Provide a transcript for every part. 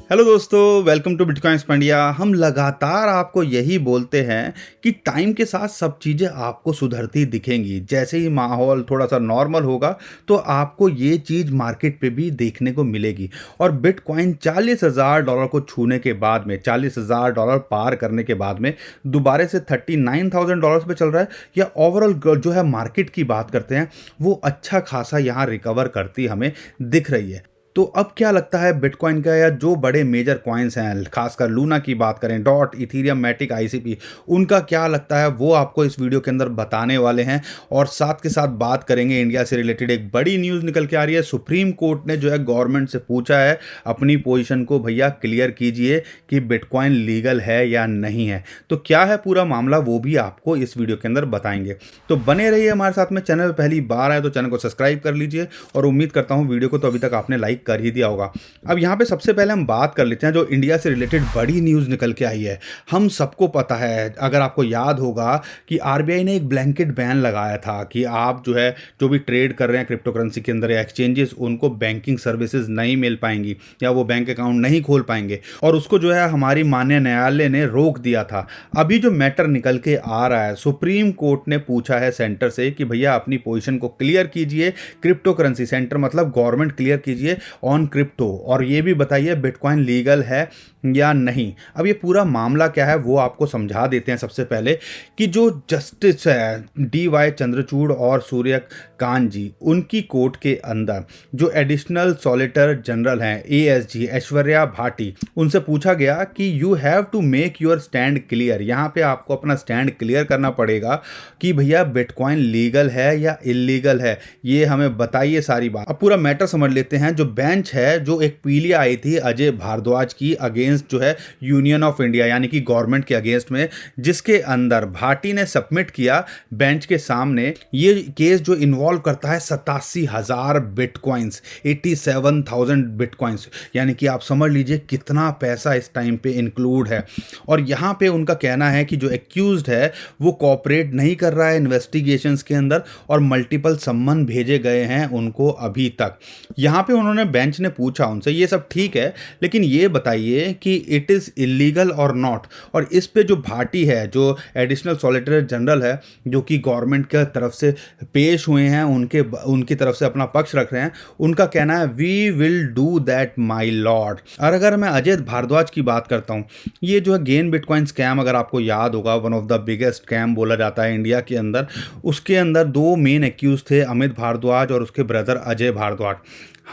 Hello दोस्तों, welcome to bitcoins India. हम लगातार आपको यही बोलते हैं कि टाइम के साथ सब चीज़ें आपको सुधरती दिखेंगी। जैसे ही माहौल थोड़ा सा नॉर्मल होगा तो आपको ये चीज़ मार्केट पे भी देखने को मिलेगी। और बिटकॉइन $40,000 को छूने के बाद में, $40,000 पार करने के बाद में दोबारा से $39,000 पे चल रहा है। या ओवरऑल जो है मार्केट की बात करते हैं, वो अच्छा खासा यहाँ रिकवर करती हमें दिख रही है। तो अब क्या लगता है बिटकॉइन का, या जो बड़े मेजर कॉइन्स हैं, खासकर लूना की बात करें, डॉट, इथीरियम, मैटिक, आईसीपी, उनका क्या लगता है वो आपको इस वीडियो के अंदर बताने वाले हैं। और साथ के साथ बात करेंगे इंडिया से रिलेटेड एक बड़ी न्यूज़ निकल के आ रही है। सुप्रीम कोर्ट ने जो है गवर्नमेंट से पूछा है अपनी पोजीशन को, भैया क्लियर कीजिए कि बिटकॉइन लीगल है या नहीं है। तो क्या है पूरा मामला, वो भी आपको इस वीडियो के अंदर बताएंगे। तो बने रहिए हमारे साथ में। चैनल पर पहली बार आए तो चैनल को सब्सक्राइब कर लीजिए, और उम्मीद करता हूँ वीडियो को तो अभी तक आपने लाइक कर ही दिया होगा। अब यहाँ पे सबसे पहले हम बात कर लेते हैं जो इंडिया से रिलेटेड बड़ी न्यूज़ निकल के आई है। हम सबको पता है, अगर आपको याद होगा, कि आरबीआई ने एक ब्लैंकेट बैन लगाया था कि आप जो है जो भी ट्रेड कर रहे हैं क्रिप्टो करेंसी के अंदर या एक्सचेंजेस, उनको बैंकिंग सर्विसेज नहीं मिल पाएंगी या वो बैंक अकाउंट नहीं खोल पाएंगे। और उसको जो है हमारी माननीय न्यायालय ने रोक दिया था। अभी जो मैटर निकल के आ रहा है, सुप्रीम कोर्ट ने पूछा है सेंटर से कि भैया अपनी पोजीशन को क्लियर कीजिए। क्रिप्टो करेंसी, सेंटर मतलब गवर्नमेंट, क्लियर कीजिए ऑन क्रिप्टो, और ये भी बताइए बिटकॉइन लीगल है या नहीं। अब ये पूरा मामला क्या है वो आपको समझा देते हैं। सबसे पहले कि जो जस्टिस है DY चंद्रचूड़ और सूर्यकांत जी, उनकी कोर्ट के अंदर जो एडिशनल सॉलिसिटर जनरल हैं ASG ऐश्वर्या भाटी, उनसे पूछा गया कि you have to make your stand clear. यहाँ पे आपको अपना स्टैंड क्लियर करना पड़ेगा कि भैया बिटकॉइन लीगल है या इलीगल है, ये हमें बताइए सारी बात। अब पूरा मैटर समझ लेते हैं। जो बेंच है, जो एक पीली आई थी अजय भारद्वाज की अगेंस्ट जो है यूनियन ऑफ इंडिया, यानी कि गवर्नमेंट के अगेंस्ट में, जिसके अंदर भाटी ने सबमिट किया बेंच के सामने ये केस जो इन्वॉल्व करता है 87,000 बिटकॉइंस, 87,000 बिटकॉइंस, यानी कि आप समझ लीजिए कितना पैसा इस टाइम पे इंक्लूड है। और यहाँ पे उनका कहना है कि जो एक्यूज्ड है वो कोऑपरेट नहीं कर रहा है इन्वेस्टिगेशंस के अंदर, और मल्टीपल सम्मन भेजे गए हैं उनको अभी तक। यहाँ पे उन्होंने, बेंच ने पूछा उनसे, ये सब ठीक है लेकिन ये बताइए कि इट इज़ इलीगल और नॉट। और इस पे जो भाटी है, जो एडिशनल सॉलिसिटर जनरल है, जो कि गवर्नमेंट के तरफ से पेश हुए हैं, उनकी तरफ से अपना पक्ष रख रहे हैं, उनका कहना है we will do that my lord. और अगर मैं अजय भारद्वाज की बात करता हूँ, ये जो है गेन बिटकॉइन स्कैम, अगर आपको याद होगा, one of the biggest scam बोला जाता है इंडिया के अंदर। उसके अंदर दो मेन एक्यूज थे, अमित भारद्वाज और उसके ब्रदर अजय भारद्वाज।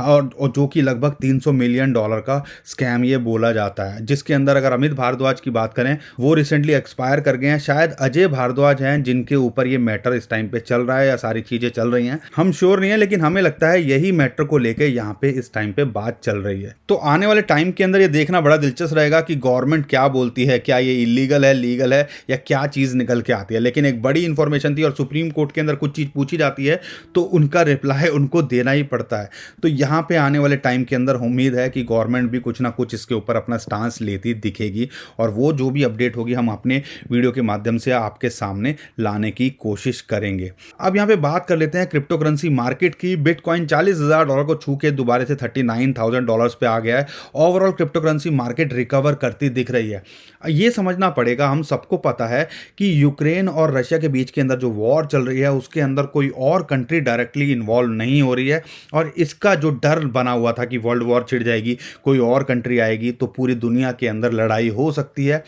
और जो कि लगभग $300 मिलियन का स्कैम ये बोला जाता है, जिसके अंदर अगर अमित भारद्वाज की बात करें, वो रिसेंटली एक्सपायर कर गए हैं। शायद अजय भारद्वाज हैं जिनके ऊपर ये मैटर इस टाइम पे चल रहा है, या सारी चीज़ें चल रही हैं, हम श्योर नहीं है, लेकिन हमें लगता है यही मैटर को लेके यहाँ पे इस टाइम पे बात चल रही है। तो आने वाले टाइम के अंदर ये देखना बड़ा दिलचस्प रहेगा कि गवर्नमेंट क्या बोलती है, क्या ये इलीगल है, लीगल है, या क्या चीज़ निकल के आती है। लेकिन एक बड़ी इंफॉर्मेशन थी, और सुप्रीम कोर्ट के अंदर कुछ चीज़ पूछी जाती है तो उनका रिप्लाई उनको देना ही पड़ता है। तो यहाँ पे आने वाले टाइम के अंदर उम्मीद है कि गवर्नमेंट भी कुछ ना कुछ इसके ऊपर अपना स्टांस लेती दिखेगी, और वो जो भी अपडेट होगी हम अपने वीडियो के माध्यम से आपके सामने लाने की कोशिश करेंगे। अब यहाँ पे बात कर लेते हैं क्रिप्टो करेंसी मार्केट की। बिटकॉइन $40,000 को छू के दोबारा से $39,000 पे आ गया है। Overall crypto currency market recover करती दिख रही है। ये समझना पड़ेगा, हम सबको पता है कि यूक्रेन और रशिया के बीच के अंदर जो वॉर चल रही है, उसके अंदर कोई और कंट्री डायरेक्टली इन्वॉल्व नहीं हो रही है। और इसका जो डर बना हुआ था कि वर्ल्ड वॉर छिड़ जाएगी, कोई और कंट्री आएगी तो पूरी दुनिया के अंदर लड़ाई हो सकती है,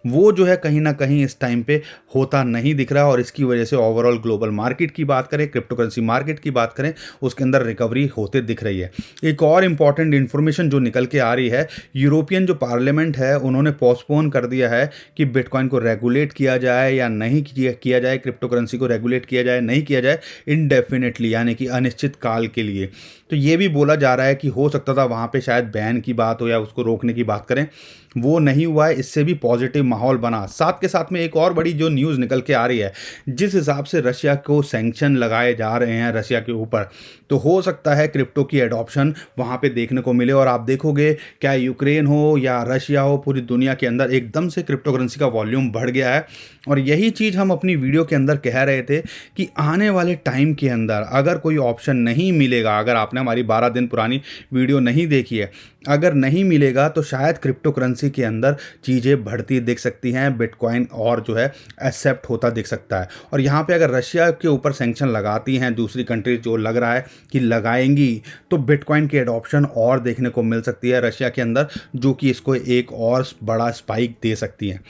वो जो है कहीं ना कहीं इस टाइम पे होता नहीं दिख रहा। और इसकी वजह से ओवरऑल ग्लोबल मार्केट की बात करें, क्रिप्टो करेंसी मार्केट की बात करें, उसके अंदर रिकवरी होते दिख रही है। एक और इंपॉर्टेंट इन्फॉर्मेशन जो निकल के आ रही है, यूरोपियन जो पार्लियामेंट है, उन्होंने पोस्टपोन कर दिया है कि बिटकॉइन को रेगुलेट किया जाए या नहीं किया जाए, क्रिप्टो करेंसी को रेगुलेट किया जाए नहीं किया जाए, इनडेफिनेटली, यानी कि अनिश्चित काल के लिए। तो ये भी बोला जा रहा है कि हो सकता था वहाँ पे शायद बैन की बात हो या उसको रोकने की बात करें। वो नहीं हुआ है, इससे भी पॉजिटिव माहौल बना। साथ के साथ में एक और बड़ी जो न्यूज़ निकल के आ रही है, जिस हिसाब से रशिया को सैंक्शन लगाए जा रहे हैं रशिया के ऊपर, तो हो सकता है क्रिप्टो की एडॉप्शन वहाँ पे देखने को मिले। और आप देखोगे क्या यूक्रेन हो या रशिया हो, पूरी दुनिया के अंदर एकदम से क्रिप्टो करेंसी का वॉल्यूम बढ़ गया है। और यही चीज़ हम अपनी वीडियो के अंदर कह रहे थे कि आने वाले टाइम के अंदर अगर कोई ऑप्शन नहीं मिलेगा, अगर आपने हमारी 12 दिन पुरानी वीडियो नहीं देखी है, अगर नहीं मिलेगा तो शायद क्रिप्टो करेंसी के अंदर चीज़ें बढ़ती दिख सकती हैं, बिटकॉइन और जो है एक्सेप्ट होता दिख सकता है। और यहाँ पे अगर रशिया के ऊपर सैंक्शन लगाती हैं दूसरी कंट्रीज, जो लग रहा है कि लगाएंगी, तो बिटकॉइन की एडॉप्शन और देखने को मिल सकती है रशिया के अंदर, जो कि इसको एक और बड़ा स्पाइक दे सकती है।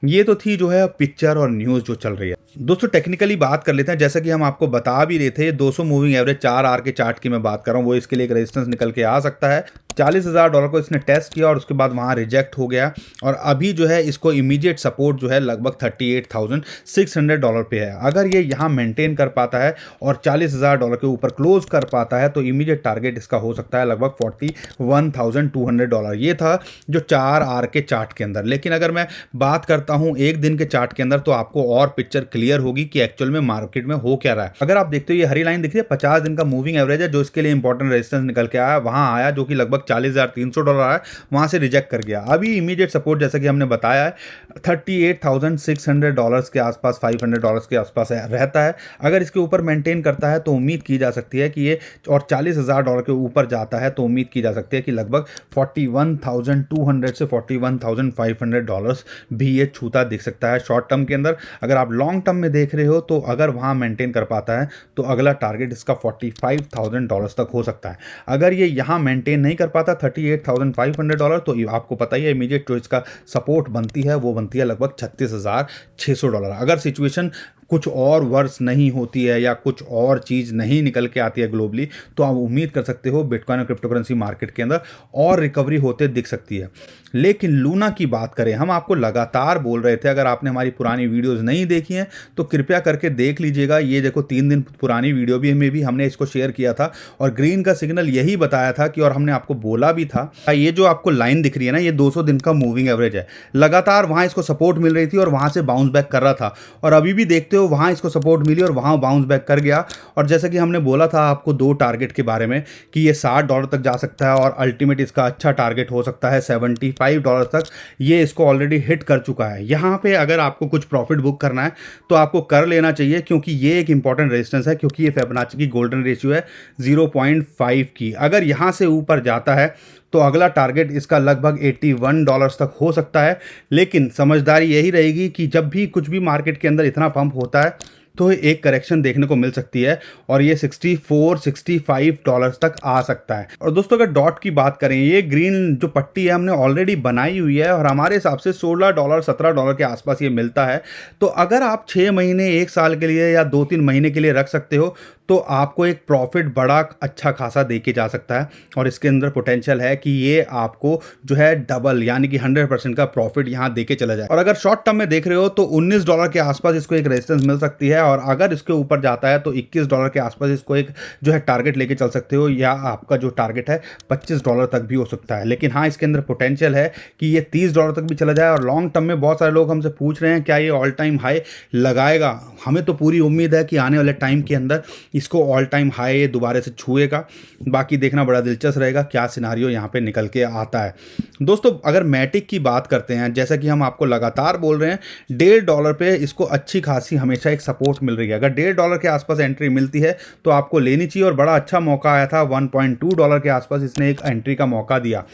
ये तो थी जो है पिक्चर और न्यूज़ जो चल रही है। दोस्तों टेक्निकली बात कर लेते हैं। जैसा कि हम आपको बता भी रहे थे, 200 मूविंग एवरेज 4 आर के चार्ट की मैं बात कर रहा हूँ, वो इसके लिए एक रेजिस्टेंस निकल के आ सकता है। $40,000 को इसने टेस्ट किया और उसके बाद वहाँ रिजेक्ट हो गया, और अभी जो है इसको इमीडिएट सपोर्ट जो है लगभग $38,600 पे है। अगर ये यहाँ मेंटेन कर पाता है और $40,000 के ऊपर क्लोज कर पाता है तो इमीडिएट टारगेट इसका हो सकता है लगभग $41,200। ये था जो 4 आर के चार्ट के अंदर। लेकिन अगर मैं बात करता हूँ एक दिन के चार्ट के अंदर, तो आपको और पिक्चर क्लियर होगी कि एक्चुअल में मार्केट में हो क्या रहा है। अगर आप देखते हो ये हरी लाइन दिख रही है, 50 दिन का मूविंग एवरेज है, जो इसके लिए इंपॉर्टेंट रेजिस्टेंस निकल के आया, वहां आया, जो कि लगभग $40,300 आया, वहां से रिजेक्ट कर गया। अभी इमीडिएट सपोर्ट जैसा कि हमने बताया है $38,600 के आसपास, $500 के आसपास रहता है। अगर इसके ऊपर मेंटेन करता है तो उम्मीद की जा सकती है कि ये, और $40,000 के ऊपर जाता है तो उम्मीद की जा सकती है कि लगभग $41,200 से $41,500 भी ये छूता दिख सकता है शॉर्ट टर्म के अंदर। अगर आप लॉन्ग टर्म में देख रहे हो तो अगर वहाँ मेंटेन कर पाता है तो अगला टारगेट इसका $45,000 तक हो सकता है। अगर ये यहाँ मेंटेन नहीं कर पाता $38,500, तो आपको पता ही है इमीडिएट जो इसका सपोर्ट बनती है वो बनती है लगभग $36,600। अगर सिचुएशन कुछ और वर्स नहीं होती है या कुछ और चीज़ नहीं निकल के आती है ग्लोबली, तो आप उम्मीद कर सकते हो बिटकॉइन और क्रिप्टो करेंसी मार्केट के अंदर और रिकवरी होते दिख सकती है। लेकिन लूना की बात करें, हम आपको लगातार बोल रहे थे, अगर आपने हमारी पुरानी वीडियोस नहीं देखी हैं तो कृपया करके देख लीजिएगा। ये देखो 3 दिन पुरानी वीडियो भी हमने इसको शेयर किया था, और ग्रीन का सिग्नल यही बताया था कि, और हमने आपको बोला भी था, ये जो आपको लाइन दिख रही है ना, ये 200 दिन का मूविंग एवरेज है। लगातार वहाँ इसको सपोर्ट मिल रही थी और वहाँ से बाउंस बैक कर रहा था, और अभी भी देखते हो वहाँ इसको सपोर्ट मिली और वहाँ बाउंस बैक कर गया। और जैसा कि हमने बोला था आपको 2 टारगेट के बारे में कि ये $60 तक जा सकता है, और अल्टीमेट इसका अच्छा टारगेट हो सकता है $75 तक। ये इसको ऑलरेडी हिट कर चुका है। यहाँ पे अगर आपको कुछ प्रॉफिट बुक करना है तो आपको कर लेना चाहिए, क्योंकि ये एक इंपॉर्टेंट रेजिस्टेंस है, क्योंकि ये फिबोनाची की गोल्डन रेशियो है 0.5 की। अगर यहाँ से ऊपर जाता है तो अगला टारगेट इसका लगभग $81 तक हो सकता है। लेकिन समझदारी यही रहेगी कि जब भी कुछ भी मार्केट के अंदर इतना पंप होता है तो एक करेक्शन देखने को मिल सकती है, और ये $64-65 तक आ सकता है। और दोस्तों अगर डॉट की बात करें, ये ग्रीन जो पट्टी है हमने ऑलरेडी बनाई हुई है, और हमारे हिसाब से $16-17 के आसपास ये मिलता है। तो अगर आप 6 महीने 1 साल के लिए या 2-3 महीने के लिए रख सकते हो तो आपको एक प्रॉफिट बड़ा अच्छा खासा दे के जा सकता है। और इसके अंदर पोटेंशियल है कि ये आपको जो है डबल यानी कि 100% का प्रॉफिट यहाँ दे के चला जाए। और अगर शॉर्ट टर्म में देख रहे हो तो $19 के आसपास इसको एक रेजिस्टेंस मिल सकती है, और अगर इसके ऊपर जाता है तो $21 के आसपास इसको एक जो है टारगेट लेके चल सकते हो, या आपका जो टारगेट है $25 तक भी हो सकता है। लेकिन हाँ, इसके अंदर पोटेंशियल है कि ये $30 तक भी चला जाए। और लॉन्ग टर्म में बहुत सारे लोग हमसे पूछ रहे हैं क्या ये ऑल टाइम हाई लगाएगा। हमें तो पूरी उम्मीद है कि आने वाले टाइम के अंदर इसको ऑल टाइम हाई दोबारा से छुएगा। बाकी देखना बड़ा दिलचस्प रहेगा क्या सिनारियो यहाँ पे निकल के आता है। दोस्तों अगर मैटिक की बात करते हैं, जैसा कि हम आपको लगातार बोल रहे हैं, $1.5 पे इसको अच्छी खासी हमेशा एक सपोर्ट मिल रही है। अगर $1.5 के आसपास एंट्री मिलती है तो आपको लेनी चाहिए, और बड़ा अच्छा मौका आया था। $1.2 के आसपास इसने एक एंट्री का मौका दिया।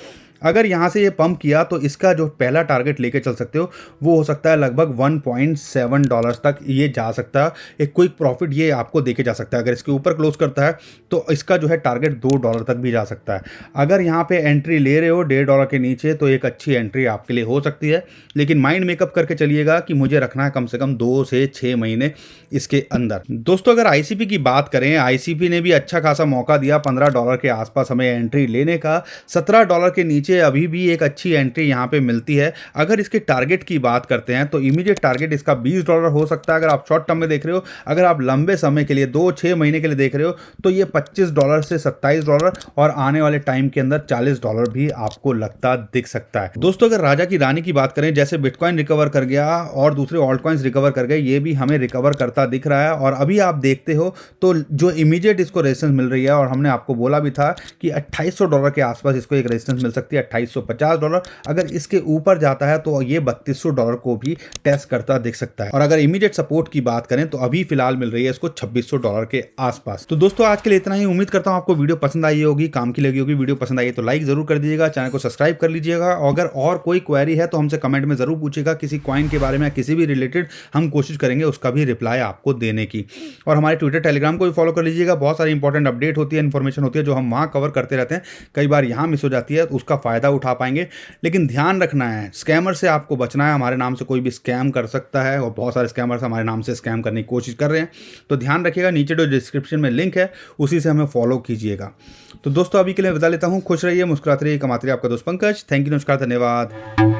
अगर यहाँ से ये पंप किया तो इसका जो पहला टारगेट लेके चल सकते हो वो हो सकता है लगभग $1.7 तक ये जा सकता है। एक क्विक प्रॉफिट ये आपको देके जा सकता है। अगर इसके ऊपर क्लोज करता है तो इसका जो है टारगेट $2 तक भी जा सकता है। अगर यहाँ पे एंट्री ले रहे हो $1.5 के नीचे तो एक अच्छी एंट्री आपके लिए हो सकती है, लेकिन माइंड मेकअप करके चलिएगा कि मुझे रखना है कम से कम 2 से 6 महीने इसके अंदर। दोस्तों अगर आईसीपी की बात करें, आईसीपी ने भी अच्छा खासा मौका दिया $15 के आसपास हमें एंट्री लेने का। $17 के नीचे नीचे अभी भी एक अच्छी एंट्री यहाँ पे मिलती है। अगर इसके टारगेट की बात करते हैं तो इमीडिएट टारगेट इसका $20 हो सकता है अगर आप शॉर्ट टर्म में देख रहे हो। अगर आप लंबे समय के लिए 2-6 महीने के लिए देख रहे हो तो ये $25 से $27 और आने वाले टाइम के अंदर $40 भी आपको लगता दिख सकता है। दोस्तों अगर राजा की रानी की बात करें, जैसे बिटकॉइन रिकवर कर गया और दूसरे ऑल्ट कॉइन्स रिकवर कर गए, ये भी हमें रिकवर करता दिख रहा है। और अभी आप देखते हो तो जो इमीडिएट इसको रेजिस्टेंस मिल रही है, और हमने आपको बोला भी था कि $2800 के आसपास इसको एक रेजिस्टेंस मिल सकती है, $2850। अगर इसके ऊपर जाता है तो ये $3200 को भी टेस्ट करता दिख सकता है। और अगर इमीडिएट सपोर्ट की बात करें तो अभी फिलहाल मिल रही है इसको $2600 के आसपास। तो दोस्तों आज के लिए इतना ही। उम्मीद करता हूं आपको वीडियो पसंद आई होगी, काम की लगी होगी। वीडियो पसंद आई तो लाइक जरूर कर दीजिएगा, चैनल को सब्सक्राइब कर लीजिएगा। अगर और कोई क्वेरी है तो हमसे कमेंट में जरूर पूछिएगा, किसी कॉइन के बारे में, किसी भी रिलेटेड हम कोशिश करेंगे उसका भी रिप्लाई आपको देने की। और हमारे ट्विटर टेलीग्राम को भी फॉलो कर लीजिएगा, बहुत सारी इंपॉर्टेंट अपडेट होती है, इन्फॉर्मेशन होती है जो हम वहाँ कवर करते रहते हैं। कई बार यहाँ मिस हो जाती है तो उसका फायदा उठा पाएंगे। लेकिन ध्यान रखना है, स्कैमर से आपको बचना है। हमारे नाम से कोई भी स्कैम कर सकता है और बहुत सारे स्कैमर्स हमारे नाम से स्कैम करने की कोशिश कर रहे हैं। तो ध्यान रखिएगा, नीचे जो डिस्क्रिप्शन में लिंक है उसी से हमें फॉलो कीजिएगा। तो दोस्तों अभी के लिए बता लेता हूँ, खुश रहिए, मुस्कुराते रहिए, कमाते रहिए। आपका दोस्त पंकज। थैंक यू, नमस्कार, धन्यवाद।